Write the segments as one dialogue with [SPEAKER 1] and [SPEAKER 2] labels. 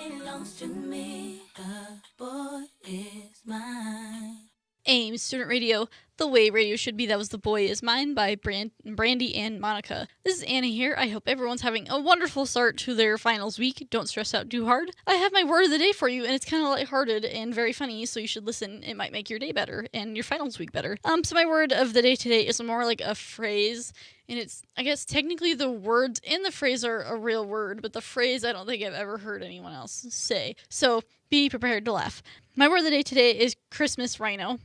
[SPEAKER 1] belongs to me. The boy is mine.
[SPEAKER 2] AIM Student Radio, the way radio should be. That was The Boy Is Mine by Brandy and Monica. This is Anna here. I hope everyone's having a wonderful start to their finals week. Don't stress out too hard. I have my word of the day for you, and it's kind of lighthearted and very funny, so you should listen. It might make your day better and your finals week better. So my word of the day today is more like a phrase, and it's, I guess, technically the words in the phrase are a real word, but the phrase I don't think I've ever heard anyone else say. So be prepared to laugh. My word of the day today is Christmas Rhino.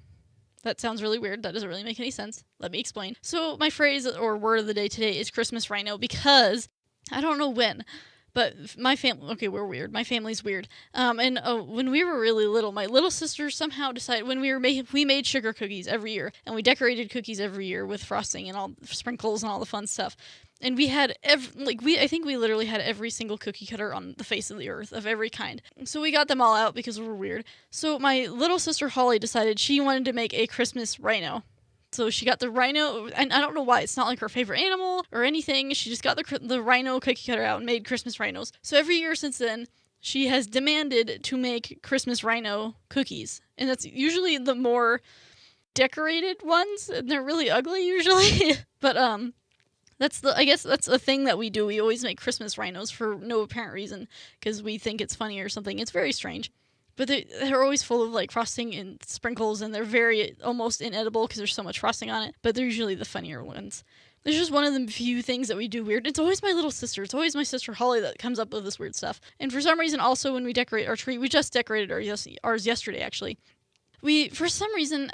[SPEAKER 2] That sounds really weird. That doesn't really make any sense. Let me explain. So my phrase or word of the day today is Christmas Rhino because I don't know when, but my family, okay, we're weird. My family's weird. And when we were really little, my little sister somehow decided when we made sugar cookies every year, and we decorated cookies every year with frosting and all sprinkles and all the fun stuff. And we had I think we literally had every single cookie cutter on the face of the earth of every kind. So we got them all out because we're weird. So my little sister Holly decided she wanted to make a Christmas Rhino. So she got the rhino, and I don't know why. It's not like her favorite animal or anything. She just got the rhino cookie cutter out and made Christmas Rhinos. So every year since then, she has demanded to make Christmas Rhino cookies. And that's usually the more decorated ones, and they're really ugly usually. But I guess that's a thing that we do. We always make Christmas Rhinos for no apparent reason because we think it's funny or something. It's very strange. But they're always full of like frosting and sprinkles, and they're very almost inedible because there's so much frosting on it. But they're usually the funnier ones. It's just one of the few things that we do weird. It's always my little sister. It's always my sister Holly that comes up with this weird stuff. And for some reason, also when we decorate our tree, we just decorated ours yesterday actually. We for some reason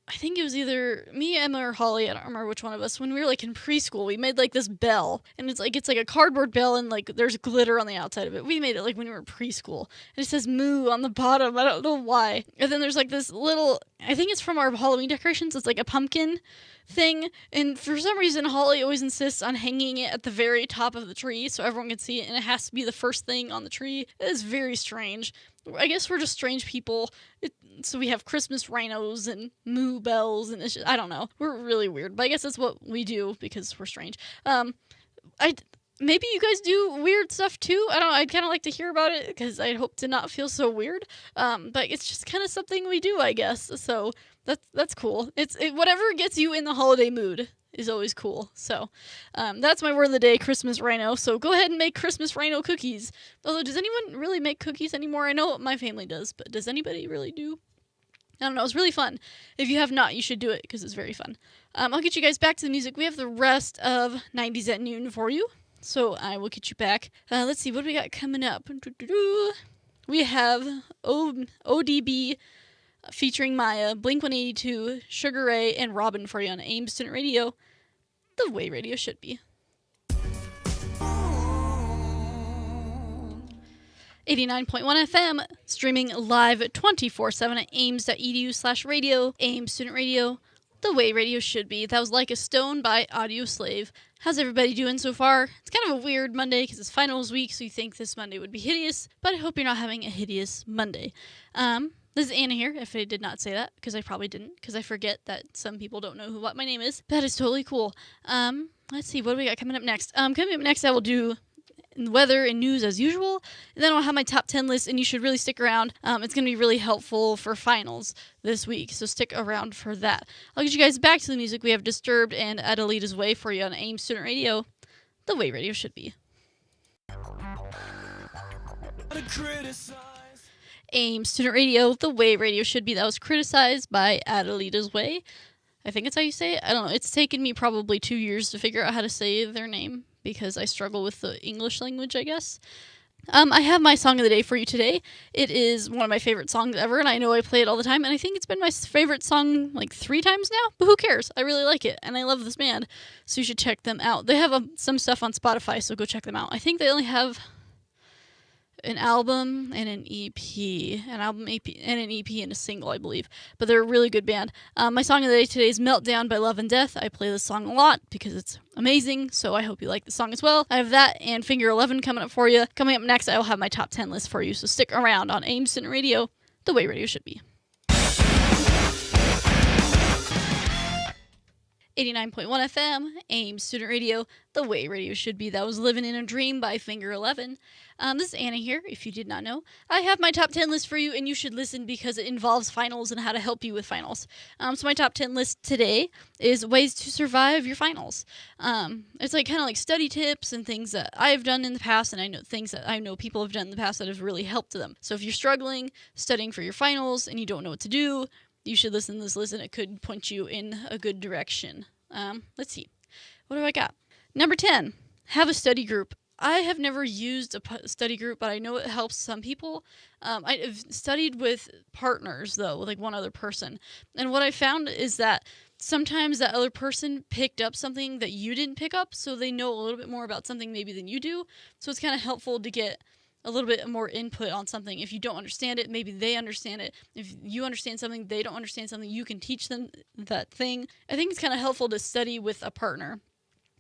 [SPEAKER 2] I think it was either me, Emma, or Holly, I don't remember which one of us, when we were like in preschool, we made like this bell, and it's like a cardboard bell, and like there's glitter on the outside of it. We made it like when we were in preschool, and it says moo on the bottom. I don't know why. And then there's like this little, I think it's from our Halloween decorations, it's like a pumpkin thing, and for some reason Holly always insists on hanging it at the very top of the tree so everyone can see it, and it has to be the first thing on the tree. It is very strange. I guess we're just strange people. So we have Christmas Rhinos and moo bells, and it's just, I don't know. We're really weird, but I guess that's what we do because we're strange. Maybe you guys do weird stuff too. I don't know. I'd kind of like to hear about it because I'd hope to not feel so weird. But it's just kind of something we do, I guess. So that's cool. Whatever gets you in the holiday mood is always cool. So that's my word of the day, Christmas Rhino. So go ahead and make Christmas Rhino cookies. Although, does anyone really make cookies anymore? I know my family does, but does anybody really do? I don't know. It's really fun. If you have not, you should do it because it's very fun. I'll get you guys back to the music. We have the rest of 90s at Noon for you. So I will get you back. Let's see. What do we got coming up? We have ODB featuring Maya, Blink-182, Sugar Ray, and Robin for you on AIM Student Radio, the way radio should be. 89.1 FM, streaming live 24/7 at aims.edu/radio, AIM Student Radio, the way radio should be. That was Like a Stone by Audio Slave. How's everybody doing so far? It's kind of a weird Monday because it's finals week, so you think this Monday would be hideous, but I hope you're not having a hideous Monday. This is Anna here, if I did not say that, because I probably didn't, because I forget that some people don't know what my name is. That is totally cool. Let's see, what do we got coming up next? Coming up next, I will do weather and news as usual, and then I'll have my top 10 list, and you should really stick around. It's going to be really helpful for finals this week, so stick around for that. I'll get you guys back to the music. We have Disturbed and Adelita's Way for you on AIM Student Radio, the way radio should be. AIM Student Radio, the way radio should be. That was Criticized by Adelita's Way. I think that's how you say it. I don't know. It's taken me probably 2 years to figure out how to say their name because I struggle with the English language, I guess. I have my song of the day for you today. It is one of my favorite songs ever, and I know I play it all the time, and I think it's been my favorite song like 3 times now, but who cares? I really like it, and I love this band, so you should check them out. They have some stuff on Spotify, so go check them out. I think they only have an album and an EP, and a single, I believe. But they're a really good band. My song of the day today is Meltdown by Love and Death. I play this song a lot because it's amazing, so I hope you like the song as well. I have that and Finger 11 coming up for you. Coming up next, I will have my top 10 list for you, so stick around on AIM Student Radio, the way radio should be. 89.1 FM, AIM Student Radio, the way radio should be. That was Living in a Dream by Finger 11. This is Anna here, if you did not know. I have my top 10 list for you, and you should listen because it involves finals and how to help you with finals. So my top 10 list today is ways to survive your finals. It's like kind of like study tips and things that I've done in the past, and I know things that I know people have done in the past that have really helped them. So if you're struggling, studying for your finals, and you don't know what to do, you should listen to this list, and it could point you in a good direction. Let's see. What do I got? Number 10, have a study group. I have never used a study group, but I know it helps some people. I've studied with partners, though, with like one other person. And what I found is that sometimes that other person picked up something that you didn't pick up, so they know a little bit more about something maybe than you do. So it's kind of helpful to get a little bit more input on something. If you don't understand it, maybe they understand it. If you understand something, they don't understand something, you can teach them that thing. I think it's kind of helpful to study with a partner.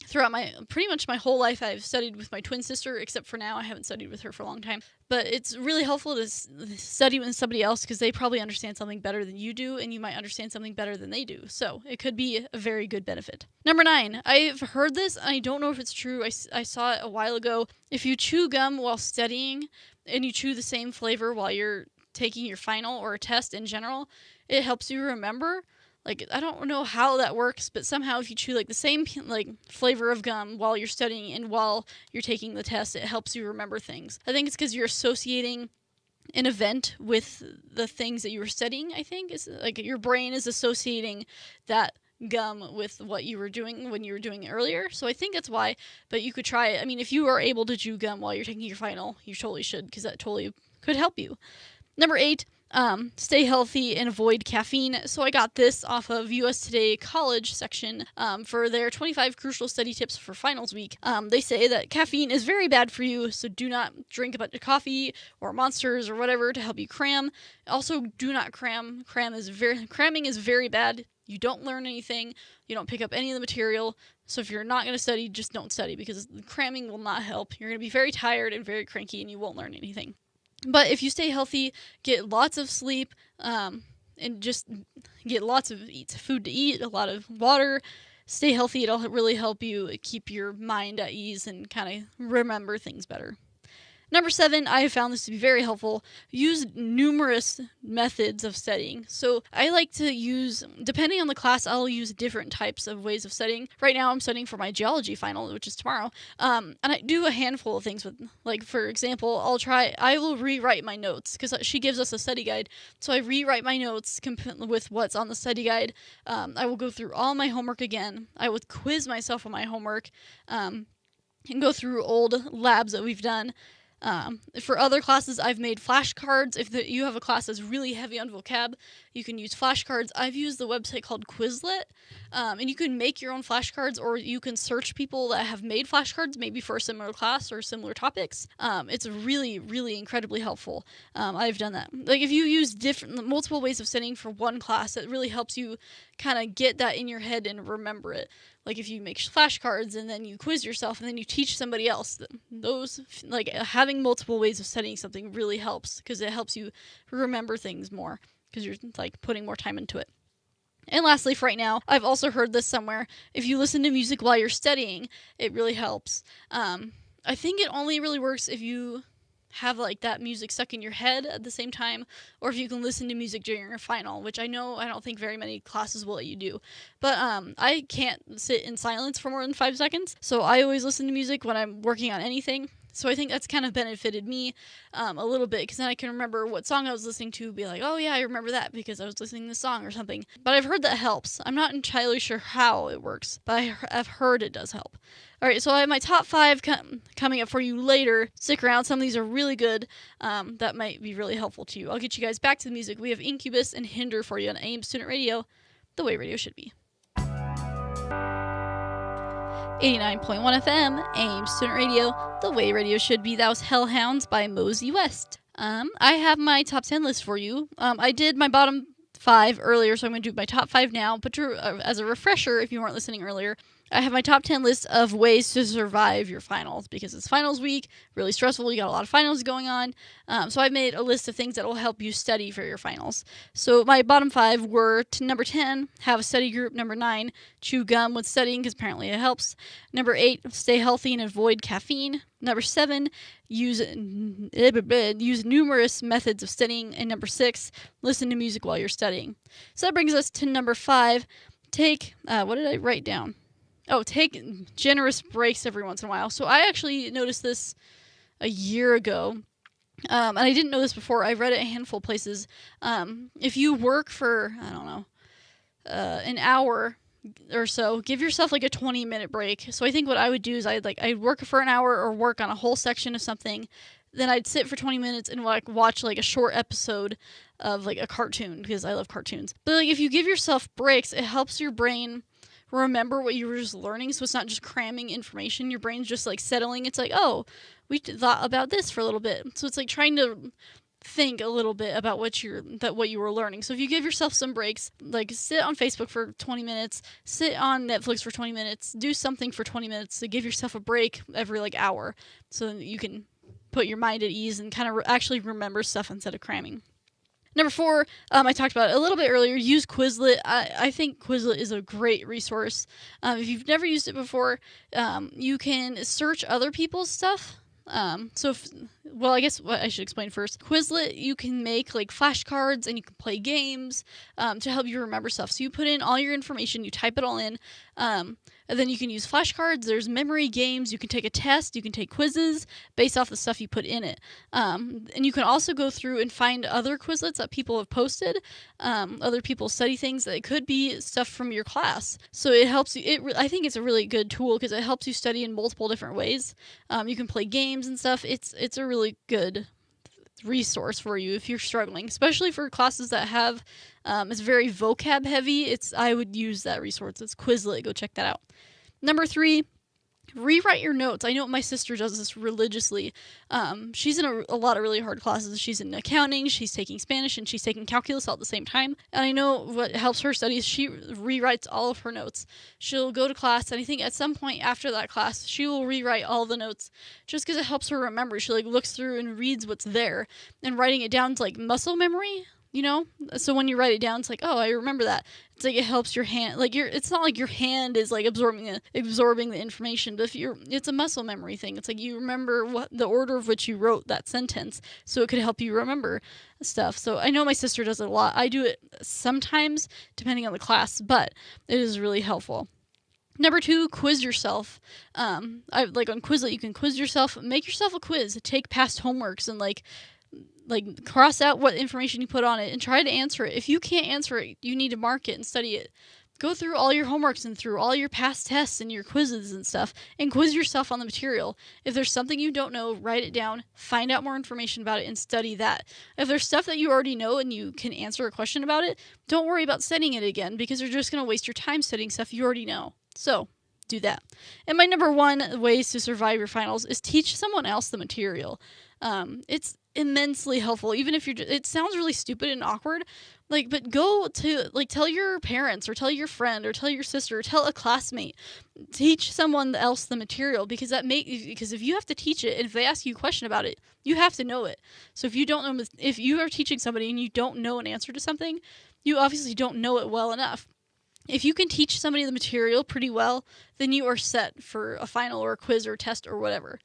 [SPEAKER 2] Throughout pretty much my whole life, I've studied with my twin sister, except for now I haven't studied with her for a long time. But it's really helpful to study with somebody else because they probably understand something better than you do, and you might understand something better than they do. So it could be a very good benefit. Number 9, I've heard this, and I don't know if it's true. I saw it a while ago. If you chew gum while studying, and you chew the same flavor while you're taking your final or a test in general, it helps you remember. Like, I don't know how that works, but somehow if you chew like the same like flavor of gum while you're studying and while you're taking the test, it helps you remember things. I think it's because you're associating an event with the things that you were studying. I think it's like your brain is associating that gum with what you were doing when you were doing it earlier. So I think that's why, but you could try it. I mean, if you are able to chew gum while you're taking your final, you totally should, because that totally could help you. Number 8, stay healthy and avoid caffeine. So I got this off of US Today College section for their 25 crucial study tips for finals week. They say that caffeine is very bad for you, so do not drink a bunch of coffee or Monsters or whatever to help you cram. Also, do not cram. Cramming is very bad. You don't learn anything. You don't pick up any of the material. So if you're not going to study, just don't study, because cramming will not help. You're going to be very tired and very cranky, and you won't learn anything. But if you stay healthy, get lots of sleep, and just get lots of food to eat, a lot of water, stay healthy, it'll really help you keep your mind at ease and kind of remember things better. Number 7, I have found this to be very helpful. Use numerous methods of studying. So I like to use, depending on the class, I'll use different types of ways of studying. Right now I'm studying for my geology final, which is tomorrow. And I do a handful of things with, like, for example, I will rewrite my notes because she gives us a study guide. So I rewrite my notes with what's on the study guide. I will go through all my homework again. I will quiz myself on my homework, and go through old labs that we've done. For other classes, I've made flashcards. If you have a class that's really heavy on vocab, you can use flashcards. I've used the website called Quizlet, and you can make your own flashcards, or you can search people that have made flashcards, maybe for a similar class or similar topics. It's really, really incredibly helpful. I've done that. Like, if you use multiple ways of studying for one class, it really helps you kind of get that in your head and remember it. Like, if you make flashcards and then you quiz yourself and then you teach somebody else, those, like, having multiple ways of studying something really helps, because it helps you remember things more, because you're, like, putting more time into it. And lastly, for right now, I've also heard this somewhere, if you listen to music while you're studying, it really helps. I think it only really works if you have, like, that music stuck in your head at the same time, or if you can listen to music during your final, which I don't think very many classes will let you do. But I can't sit in silence for more than 5 seconds, so I always listen to music when I'm working on anything. So I think that's kind of benefited me a little bit, because then I can remember what song I was listening to, be like, oh yeah, I remember that because I was listening to this song or something. But I've heard that helps. I'm not entirely sure how it works, but I've heard it does help. Alright, so I have my top 5 coming up for you later. Stick around, some of these are really good. That might be really helpful to you. I'll get you guys back to the music. We have Incubus and Hinder for you on AIM Student Radio, the way radio should be. 89.1 FM, AIM Student Radio, the way radio should be. That was Hellhounds by Mosey West. I have my top 10 list for you. I did my bottom 5 earlier, so I'm going to do my top 5 now. But as a refresher, if you weren't listening earlier, I have my top 10 list of ways to survive your finals because it's finals week, really stressful. You got a lot of finals going on. So I've made a list of things that will help you study for your finals. So my bottom 5 were number 10, have a study group. Number 9, chew gum with studying because apparently it helps. Number 8, stay healthy and avoid caffeine. Number 7, use numerous methods of studying. And number 6, listen to music while you're studying. So that brings us to number 5. Take, what did I write down? Take generous breaks every once in a while. So I actually noticed this a year ago. And I didn't know this before. I read it a handful of places. If you work for, I don't know, an hour or so, give yourself like a 20-minute break. So I think what I would do is I'd work for an hour or work on a whole section of something. Then I'd sit for 20 minutes and watch like a short episode of like a cartoon because I love cartoons. But like if you give yourself breaks, it helps your brain remember what you were just learning, so it's not just cramming information. Your brain's just like settling. It's like, oh, we thought about this for a little bit. So it's like trying to think a little bit about what you were learning. So if you give yourself some breaks, like sit on Facebook for 20 minutes, sit on Netflix for 20 minutes, do something for 20 minutes to give yourself a break every like hour, so that you can put your mind at ease and kind of actually remember stuff instead of cramming. Number 4, I talked about it a little bit earlier. Use Quizlet. I think Quizlet is a great resource. If you've never used it before, you can search other people's stuff. I guess what I should explain first. Quizlet, you can make like flashcards and you can play games to help you remember stuff. So you put in all your information, you type it all in, and then you can use flashcards. There's memory games. You can take a test. You can take quizzes based off the stuff you put in it. And you can also go through and find other Quizlets that people have posted, other people study things that could be stuff from your class. So it helps you. I think it's a really good tool because it helps you study in multiple different ways. You can play games and stuff. It's a really good resource for you if you're struggling, especially for classes that have it's very vocab heavy. I would use that resource. It's Quizlet. Go check that out. Number 3, rewrite your notes. I know my sister does this religiously. She's in a lot of really hard classes. She's in accounting, she's taking Spanish, and she's taking calculus all at the same time. And I know what helps her study is she rewrites all of her notes. She'll go to class, and I think at some point after that class, she will rewrite all the notes just because it helps her remember. She like looks through and reads what's there, and writing it down is like muscle memory. You know, so when you write it down, it's like, oh, I remember that. It's like it helps your hand. Like it's not like your hand is like absorbing the information, but it's a muscle memory thing. It's like you remember what the order of which you wrote that sentence, so it could help you remember stuff. So I know my sister does it a lot. I do it sometimes depending on the class, but it is really helpful. Number 2, quiz yourself. On Quizlet, you can quiz yourself. Make yourself a quiz. Take past homeworks and like cross out what information you put on it and try to answer it. If you can't answer it, you need to mark it and study it. Go through all your homeworks and through all your past tests and your quizzes and stuff and quiz yourself on the material. If there's something you don't know, write it down, find out more information about it, and study that. If there's stuff that you already know and you can answer a question about it, don't worry about studying it again because you're just going to waste your time studying stuff you already know. So do that. And my number 1 ways to survive your finals is teach someone else the material. It's immensely helpful, even if it sounds really stupid and awkward, but go to tell your parents or tell your friend or tell your sister or tell a classmate, teach someone else the material because if you have to teach it and if they ask you a question about it, you have to know it. So if you are teaching somebody and you don't know an answer to something, you obviously don't know it well enough. If you can teach somebody the material pretty well, then you are set for a final or a quiz or a test or whatever.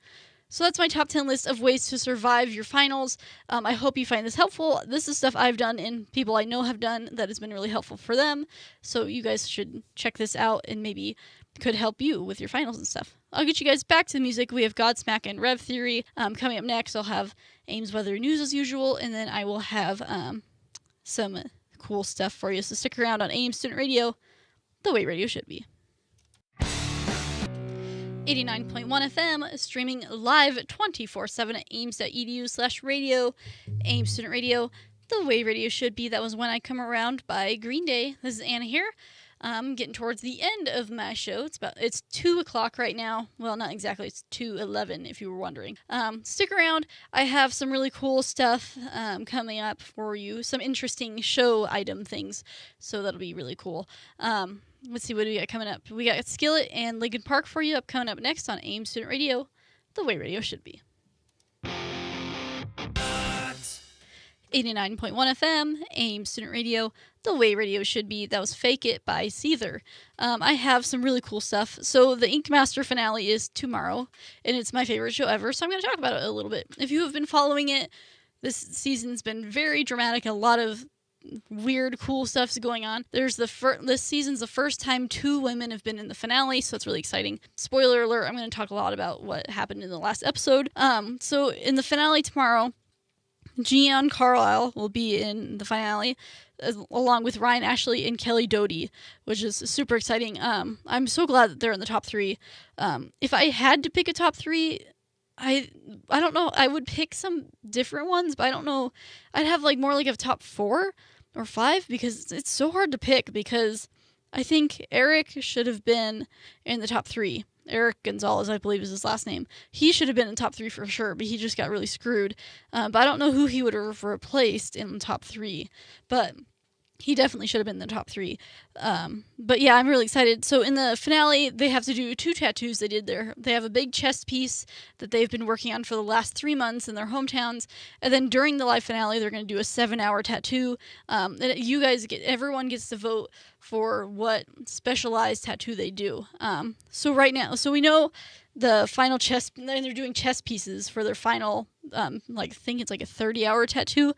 [SPEAKER 2] So that's my top 10 list of ways to survive your finals. I hope you find this helpful. This is stuff I've done and people I know have done that has been really helpful for them. So you guys should check this out and maybe could help you with your finals and stuff. I'll get you guys back to the music. We have Godsmack and Rev Theory. Coming up next, I'll have Ames Weather News as usual, and then I will have some cool stuff for you. So stick around on AM Student Radio, the way radio should be. 89.1 FM, streaming live 24/7 at ames.edu/radio. Ames Student Radio, the way radio should be. That was When I Come Around by Green Day. This is Anna here. I'm getting towards the end of my show. It's 2 o'clock right now. Well, not exactly. It's 2:11 if you were wondering. Stick around. I have some really cool stuff coming up for you. Some interesting show item things. So that'll be really cool. let's see, what do we got coming up? We got Skillet and Lincoln Park for you coming up next on AIM Student Radio, the way radio should be. 89.1 FM, AIM Student Radio, the way radio should be. That was Fake It by Seether. I have some really cool stuff. So the Ink Master finale is tomorrow, and it's my favorite show ever, so I'm going to talk about it a little bit. If you have been following it, this season's been very dramatic, a lot of weird, cool stuff's going on. There's this season's the first time 2 women have been in the finale, so it's really exciting. Spoiler alert, I'm going to talk a lot about what happened in the last episode. So in the finale tomorrow, Gian Carlisle will be in the finale, along with Ryan Ashley and Kelly Doty, which is super exciting. I'm so glad that they're in the top 3. If I had to pick a top 3, I don't know. I would pick some different ones, but I don't know. I'd have more like a top 4 or 5 because it's so hard to pick, because I think Eric should have been in the top 3. Eric Gonzalez, I believe, is his last name. He should have been in top 3 for sure, but he just got really screwed. But I don't know who he would have replaced in the top 3. But he definitely should have been in the top 3. But yeah, I'm really excited. So in the finale, they have to do 2 tattoos they did there. They have a big chest piece that they've been working on for the last 3 months in their hometowns. And then during the live finale, they're going to do a 7-hour tattoo. And everyone gets to vote for what specialized tattoo they do. So right now, we know the final chest, and they're doing chest pieces for their final, I think it's like a 30-hour tattoo.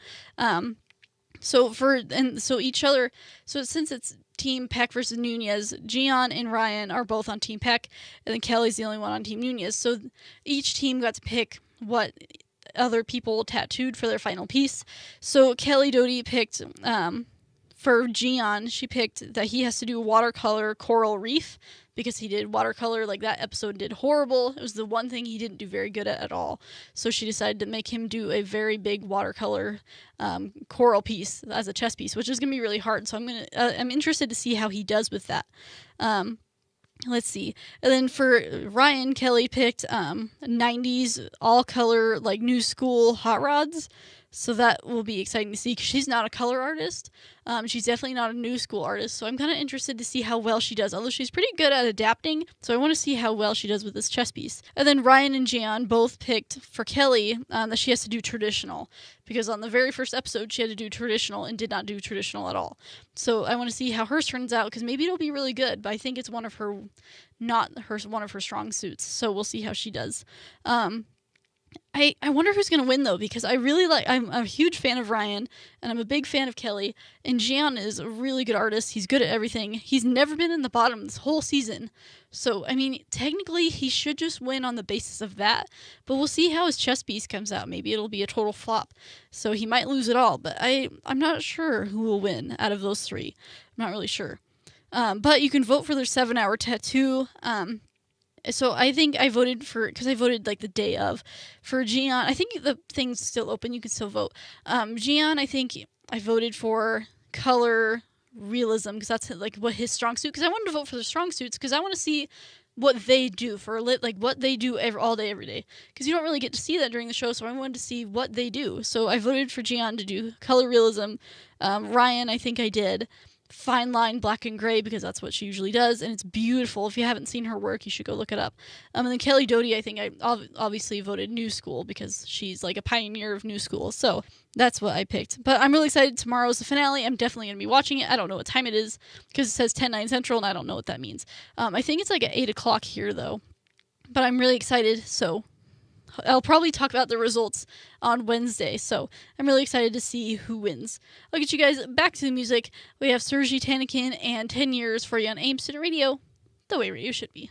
[SPEAKER 2] So since it's Team Peck versus Nunez, Gian and Ryan are both on Team Peck, and then Kelly's the only one on Team Nunez. So each team got to pick what other people tattooed for their final piece. So Kelly Doty picked, for Gian, she picked that he has to do watercolor coral reef, because he did watercolor, that episode did horrible. It was the one thing he didn't do very good at all. So she decided to make him do a very big watercolor coral piece as a chess piece, which is going to be really hard. So I'm interested to see how he does with that. Let's see. And then for Ryan, Kelly picked 90s all-color, new school hot rods. So that will be exciting to see, because she's not a color artist. She's definitely not a new school artist. So I'm kind of interested to see how well she does, although she's pretty good at adapting. So I want to see how well she does with this chess piece. And then Ryan and Gian both picked for Kelly that she has to do traditional, because on the very first episode she had to do traditional and did not do traditional at all. So I want to see how hers turns out, because maybe it'll be really good, but I think it's one of her strong suits. So we'll see how she does. I wonder who's going to win, though, because I'm a huge fan of Ryan, and I'm a big fan of Kelly, and Gian is a really good artist. He's good at everything. He's never been in the bottom this whole season. So, technically, he should just win on the basis of that, but we'll see how his chess piece comes out. Maybe it'll be a total flop, so he might lose it all, but I'm not sure who will win out of those 3. I'm not really sure. But you can vote for their 7-hour tattoo. So I think I voted because I voted the day of. For Gian, I think the thing's still open. You can still vote. Gian, I think I voted for color realism, because that's what his strong suit. Because I wanted to vote for the strong suits, because I want to see what they do for what they do all day, every day. Because you don't really get to see that during the show, so I wanted to see what they do. So I voted for Gian to do color realism. Ryan, I think I did fine line black and gray, because that's what she usually does, and it's beautiful. If you haven't seen her work, you should go look it up. And then Kelly Doty, I think I obviously voted new school, because she's a pioneer of new school. So that's what I picked. But I'm really excited. Tomorrow's the finale. I'm definitely going to be watching it. I don't know what time it is, because it says 10/9 Central, and I don't know what that means. I think it's at 8 o'clock here, though. But I'm really excited, so I'll probably talk about the results on Wednesday, so I'm really excited to see who wins. I'll get you guys back to the music. We have Sergei Tanakin and 10 Years for you on AIM Student Radio, the way radio should be.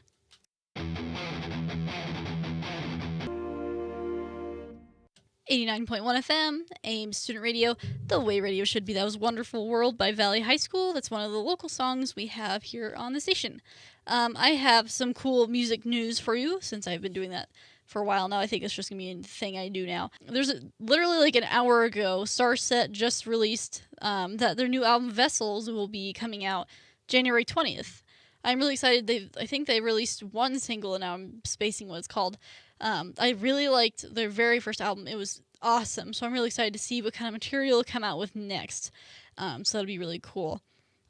[SPEAKER 2] 89.1 FM, AIM Student Radio, the way radio should be. That was Wonderful World by Valley High School. That's one of the local songs we have here on the station. I have some cool music news for you, since I've been doing that for a while now. I think it's just going to be a thing I do now. There's literally an hour ago, Starset just released that their new album Vessels will be coming out January 20th. I'm really excited. I think they released one single, and now I'm spacing what it's called. I really liked their very first album. It was awesome. So I'm really excited to see what kind of material they'll come out with next. So that'll be really cool.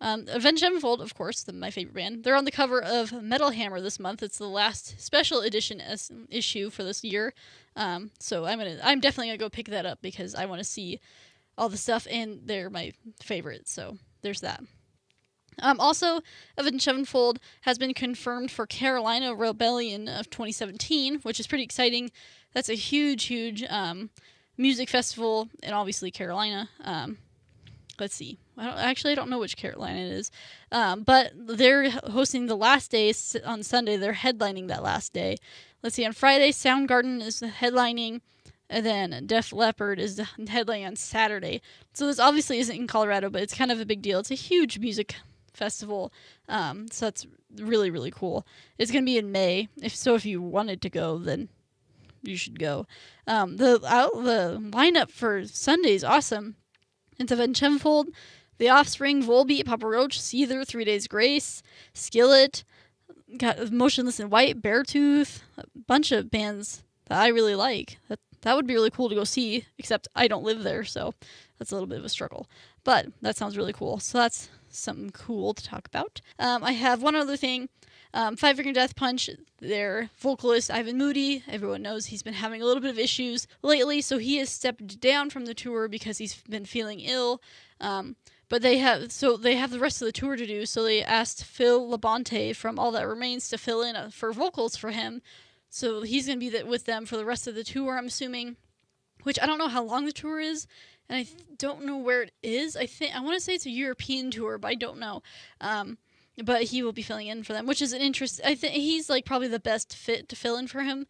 [SPEAKER 2] Avenged Sevenfold, of course, my favorite band. They're on the cover of Metal Hammer this month. It's the last special edition issue for this year. So I'm definitely gonna go pick that up because I want to see all the stuff, and they're my favorite. So there's that. Also, Avenged Sevenfold has been confirmed for Carolina Rebellion of 2017, which is pretty exciting. That's a huge music festival, and obviously Carolina. Let's see. I don't know which Carolina it is. But they're hosting the last day on Sunday. They're headlining that last day. Let's see. On Friday, Soundgarden is headlining. And then Def Leppard is headlining on Saturday. So this obviously isn't in Colorado, but it's kind of a big deal. It's a huge music festival. So that's really, really cool. It's going to be in May. If you wanted to go, then you should go. The lineup for Sunday is awesome. It's Avenged Sevenfold, The Offspring, Volbeat, Papa Roach, Seether, 3 Days Grace, Skillet, got Motionless in White, Beartooth, a bunch of bands that I really like. That would be really cool to go see, except I don't live there, so that's a little bit of a struggle. But that sounds really cool. So that's something cool to talk about. I have one other thing. Five Finger Death Punch, their vocalist Ivan Moody, everyone knows he's been having a little bit of issues lately, so he has stepped down from the tour because he's been feeling ill. But they have the rest of the tour to do, so they asked Phil Labonte from All That Remains to fill in for vocals for him. So he's going to be with them for the rest of the tour, I'm assuming, which I don't know how long the tour is, and I don't know where it is. I want to say it's a European tour, but I don't know. But he will be filling in for them, which is an interest. I think he's like probably the best fit to fill in for him.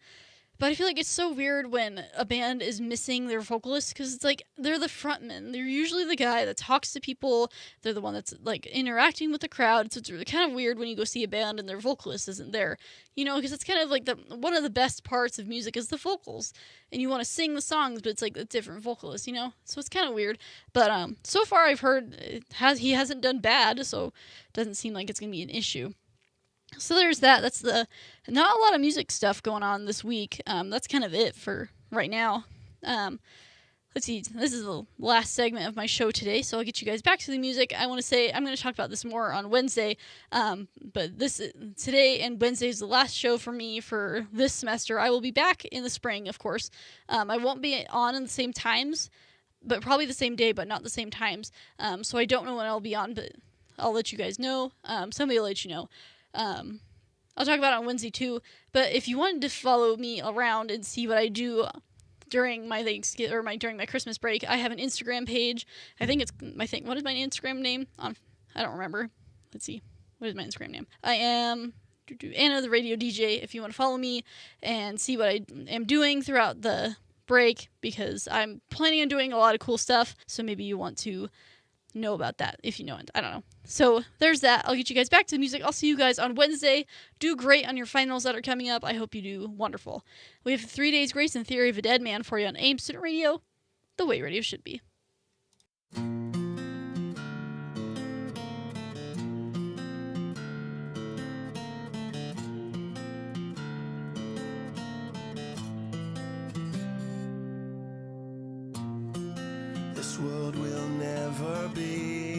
[SPEAKER 2] But I feel like it's so weird when a band is missing their vocalist, because it's like they're the frontman. They're usually the guy that talks to people. They're the one that's like interacting with the crowd. So it's really kind of weird when you go see a band and their vocalist isn't there. You know, because it's kind of like one of the best parts of music is the vocals. And you want to sing the songs, but it's like a different vocalist, you know? So it's kind of weird. But so far I've heard he hasn't done bad, so it doesn't seem like it's going to be an issue. So there's that. That's not a lot of music stuff going on this week. That's kind of it for right now. Let's see. This is the last segment of my show today, so I'll get you guys back to the music. I want to say I'm going to talk about this more on Wednesday, but today and Wednesday is the last show for me for this semester. I will be back in the spring, of course. I won't be on in the same times, but probably the same day, but not the same times. So I don't know when I'll be on, but I'll let you guys know. Somebody will let you know. I'll talk about it on Wednesday too, but if you wanted to follow me around and see what I do during my during my Christmas break, I have an Instagram page. I think it's what is my Instagram name? I don't remember. Let's see. What is my Instagram name? I am Anna the Radio DJ. If you want to follow me and see what I am doing throughout the break, because I'm planning on doing a lot of cool stuff, so maybe you want to know about that if you know it. I don't know. So there's that. I'll get you guys back to the music. I'll see you guys on Wednesday. Do great on your finals that are coming up. I hope you do wonderful. We have 3 Days Grace and Theory of a Dead Man for you on AIM Student Radio, the way radio should be.
[SPEAKER 3] This world will never be